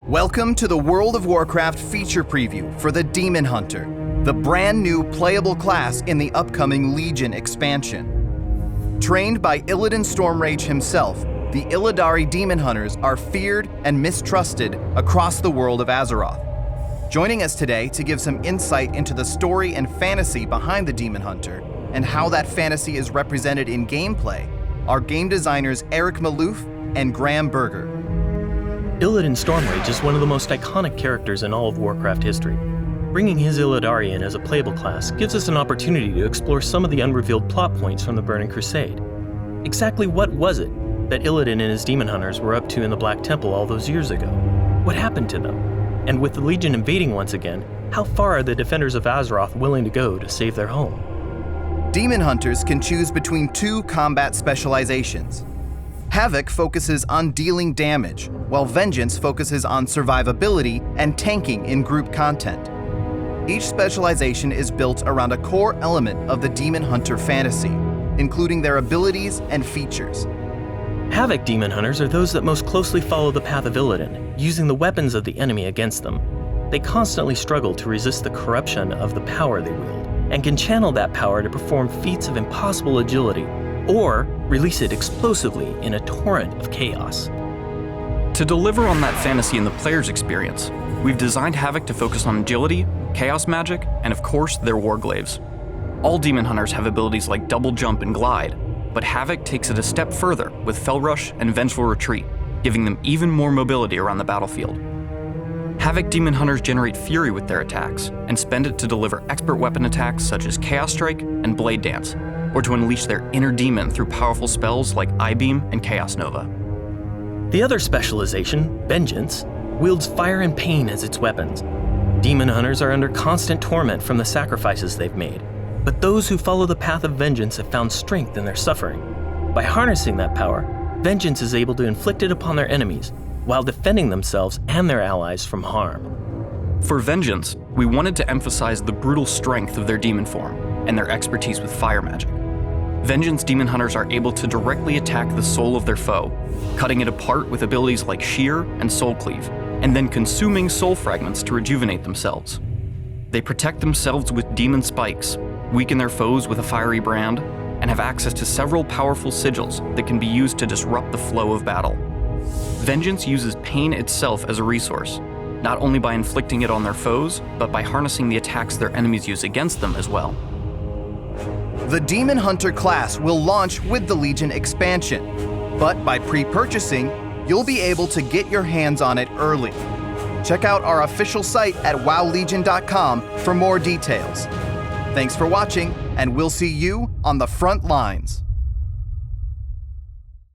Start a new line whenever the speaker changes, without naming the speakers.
Welcome to the World of Warcraft feature preview for the Demon Hunter, the brand new playable class in the upcoming Legion expansion. Trained by Illidan Stormrage himself, the Illidari Demon Hunters are feared and mistrusted across the world of Azeroth. Joining us today to give some insight into the story and fantasy behind the Demon Hunter and how that fantasy is represented in gameplay are game designers Maloof and Berger.
Illidan Stormrage is one of the most iconic characters in all of Warcraft history. Bringing his Illidari in as a playable class gives us an opportunity to explore some of the unrevealed plot points from the Burning Crusade. Exactly what was it that Illidan and his demon hunters were up to in the Black Temple all those years ago? What happened to them? And with the Legion invading once again, how far are the defenders of Azeroth willing to go to save their home?
Demon Hunters can choose between two combat specializations. Havoc focuses on dealing damage, while Vengeance focuses on survivability and tanking in group content. Each specialization is built around a core element of the Demon Hunter fantasy, including their abilities and features.
Havoc Demon Hunters are those that most closely follow the path of Illidan, using the weapons of the enemy against them. They constantly struggle to resist the corruption of the power they wield, and can channel that power to perform feats of impossible agility, or release it explosively in a torrent of chaos.
To deliver on that fantasy in the player's experience, we've designed Havoc to focus on agility, chaos magic, and of course, their warglaives. All Demon Hunters have abilities like double jump and glide, but Havoc takes it a step further with Fell Rush and Vengeful Retreat, giving them even more mobility around the battlefield. Havoc Demon Hunters generate fury with their attacks, and spend it to deliver expert weapon attacks such as Chaos Strike and Blade Dance, or to unleash their inner demon through powerful spells like I-Beam and Chaos Nova.
The other specialization, Vengeance, wields fire and pain as its weapons. Demon Hunters are under constant torment from the sacrifices they've made, but those who follow the path of Vengeance have found strength in their suffering. By harnessing that power, Vengeance is able to inflict it upon their enemies, while defending themselves and their allies from harm.
For Vengeance, we wanted to emphasize the brutal strength of their demon form and their expertise with fire magic. Vengeance Demon Hunters are able to directly attack the soul of their foe, cutting it apart with abilities like Shear and Soul Cleave, and then consuming soul fragments to rejuvenate themselves. They protect themselves with demon spikes, weaken their foes with a fiery brand, and have access to several powerful sigils that can be used to disrupt the flow of battle. Vengeance uses pain itself as a resource, not only by inflicting it on their foes, but by harnessing the attacks their enemies use against them as well.
The Demon Hunter class will launch with the Legion expansion, but by pre-purchasing, you'll be able to get your hands on it early. Check out our official site at wowlegion.com for more details. Thanks for watching, and we'll see you on the front lines.